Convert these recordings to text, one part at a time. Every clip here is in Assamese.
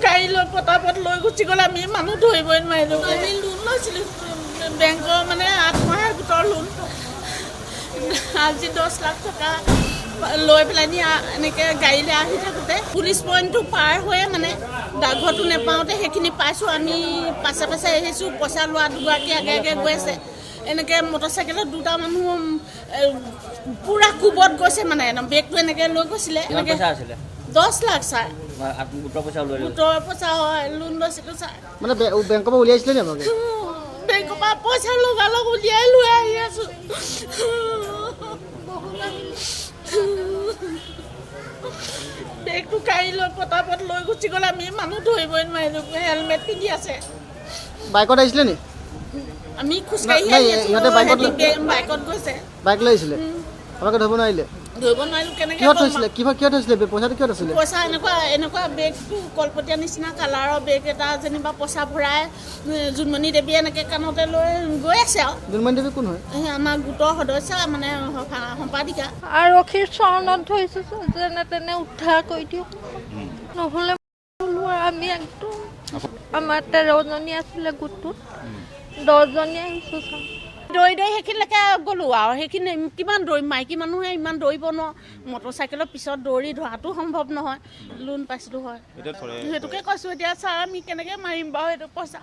কাইলৈ পতাপত লৈ গুচি গ'লে আমি মানুহ ধৰিবই নোৱাৰিলোঁ। আমি লোন লৈছিলোঁ বেংকৰ মানে 8 মাহৰ গোটৰ লোন। আজি 10 লাখ টকা লৈ পেলাই নি এনেকৈ গাড়ীলৈ আহি থাকোঁতে পুলিচ পইণ্টটো পাৰ হৈয়ে মানে ডাকঘৰটো নেপাওঁতে সেইখিনি পাইছোঁ। আমি পাছে পাছে আহিছোঁ, পইচা লোৱা দুগৰাকী আগে আগে গৈ আছে। এনেকৈ মটৰচাইকেলত দুটা মানুহ পূৰা কোবত গৈছে মানে বেগটো এনেকৈ লৈ গৈছিলে। 10 লাখ ছাৰ, গোটৰ পইচা হয়, লোন লৈছিলোঁ ছাৰ। মানে বেংকৰ পৰা উলিয়াইছিলে নি আপোনালোকে? বেংকৰ পৰা পইচা লগালগ উলিয়াই লৈ আহি আছোঁ। বেগটো কাইলৈ পতাপত লৈ গুচি গ'লে আমি মানুহ ধৰিবই নোৱাৰিলোঁ। হেলমেট পিন্ধি আছে। বাইকত আহিছিলে নি? আমি খোজকাঢ়ি আহি আছোঁ, বাইকত গৈছে। বাইক লৈ আহিছিলে, আপোনালোকে ধৰিব নোৱাৰিলে? ধৰিব নোৱাৰিলোঁ। কেনেকৈ কিহত থৈছিলে? কিহত থৈছিলে? পইচাটো কিহত আছিলে? পইচা এনেকুৱা বেগটো কলপতীয়া নিচিনা কালাৰৰ বেগ এটা যেনিবা পইচা ভৰাই জোনমণি দেৱী এনেকৈ কাণতে লৈ গৈ আছে আৰু। জোনমণি দেৱী কোন হয়? আমাৰ গোটৰ সদস্য মানে সম্পাদিকা। আৰক্ষীৰ চৰণত ধৰিছোঁ যেনে তেনে উদ্ধাৰ কৰি দিয়ক, নহ'লে আমি একদম আমাৰ 13জনী আছিলে গোটটোত, 10জনী আহিছোঁ ছাৰ। দৌৰি সেইখিনিলৈকে গ'লোঁ আৰু সেইখিনি কিমান দৌৰিম, মাইকী মানুহে ইমান দৌৰিব নোৱাৰোঁ। মটৰচাইকেলৰ পিছত দৌৰি ধৰাটো সম্ভৱ নহয়। লোন পাইছিলোঁ হয়, সেইটোকে কৈছোঁ। এতিয়া ছাৰ আমি কেনেকৈ মাৰিম বাৰু সেইটো পইচা?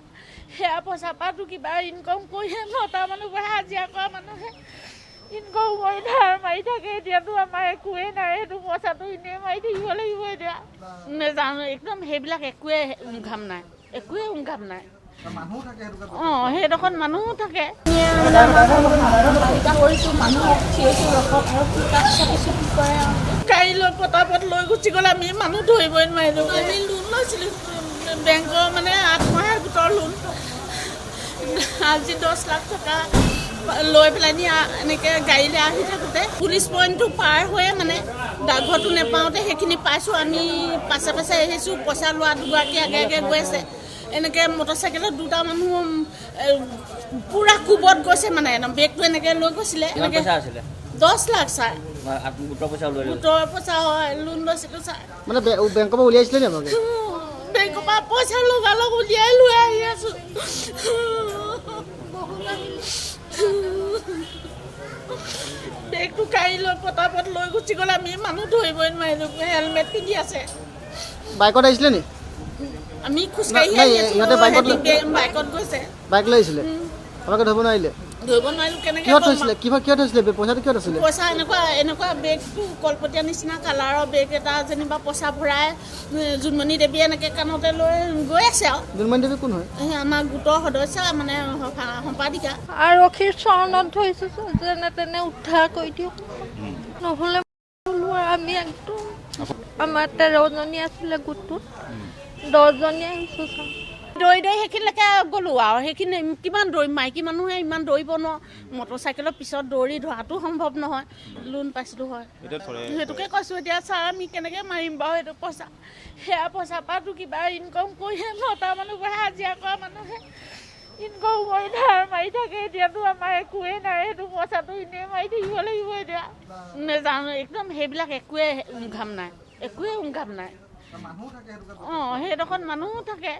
সেয়া পইচাৰ পৰাতো কিবা ইনকম কৰিহে মতা মানুহবোৰে হাজিৰা কৰা মানুহে ইনকম কৰি ধাৰ মাৰি থাকে। এতিয়াতো আমাৰ একোৱেই নাই, সেইটো পইচাটো এনেই মাৰি থাকিব লাগিব। এতিয়া নেজানো, একদম সেইবিলাক একোৱে উংঘাম নাই, একোৱে উংঘাম নাই। সেইডোখৰত মানুহো থাকে। কাইলৈ পতাপত লৈ গুচি গ'লে আমি মানুহ ধৰিবই নোৱাৰিলোঁ। আমি লোন লৈছিলোঁ বেংকৰ মানে 8 মাহৰ গোটৰ লোন। আজি 10 লাখ টকা লৈ পেলাই নি এনেকৈ গাড়ীলৈ আহি থাকোঁতে পুলিচ পইণ্টটো পাৰ হৈয়ে মানে ডাকঘৰটো নেপাওঁতে সেইখিনি পাইছোঁ। আমি পাছে পাছে আহিছোঁ, পইচা লোৱা দুগৰাকী আগে আগে গৈ আছে। এনেকৈ মটৰচাইকেলত দুটা মানুহ পূৰা কোবত গৈছে মানে বেগটো এনেকৈ লৈ গৈছিলে। 10 লাখ ছাৰ, গোটৰ পইচা হয়, লোন লৈছিলোঁ ছাৰ। মানে বেংকৰ পৰা উলিয়াইছিলে নি আপোনালোকে? বেংকৰ পৰা পইচা লগালগ উলিয়াই লৈ আহি আছোঁ। বেগটো কাইলৈ পতাপত লৈ গুচি গ'লে আমি মানুহ ধৰিবই নোৱাৰিলোঁ। হেলমেট পিন্ধি আছে। বাইকত আহিছিলে নি? আমি খোজকাঢ়ি আহি আছোঁ, বাইকত গৈছে। বাইক লৈ আহিছিলে, আপোনালোকে ধৰিব নোৱাৰিলে? ধৰিব নোৱাৰিলোঁ। কেনেকৈ কিহত থৈছিলে? কিহত থৈছিলে? পইচাটো কিহত আছিলে? পইচা এনেকুৱা বেগটো কলপতীয়া নিচিনা কালাৰৰ বেগ এটা যেনিবা পইচা ভৰাই জোনমণি দেৱী এনেকৈ কাণতে লৈ গৈ আছে আৰু। জোনমণি দেৱী কোন হয়? আমাৰ গোটৰ সদস্য মানে সম্পাদিকা। আৰক্ষীৰ চৰণত ধৰিছোঁ যেনে তেনে উদ্ধাৰ কৰি দিয়ক, নহ'লে আমি একদম আমাৰ 13জনী আছিলে গোটটোত, 10জনী আহিছোঁ ছাৰ। দৌৰি সেইখিনিলৈকে গ'লোঁ আৰু সেইখিনি কিমান দৌৰিম, মাইকী মানুহে ইমান দৌৰিব নোৱাৰোঁ। মটৰচাইকেলৰ পিছত দৌৰি ধৰাটো সম্ভৱ নহয়। লোন পাইছিলোঁ হয়, সেইটোকে কৈছোঁ। এতিয়া ছাৰ আমি কেনেকৈ মাৰিম বাৰু সেইটো পইচা? সেয়া পইচাৰ পৰাতো কিবা ইনকম কৰিহে মতা মানুহবোৰে হাজিৰা কৰা মানুহে ইনকম কৰি ধাৰ মাৰি থাকে। এতিয়াতো আমাৰ একোৱেই নাই, সেইটো পইচাটো এনেই মাৰি থাকিব লাগিব। এতিয়া নেজানো, একদম সেইবিলাক একোৱে উংঘাম নাই, একোৱে উংঘাম নাই। সেইডোখৰত মানুহো থাকে।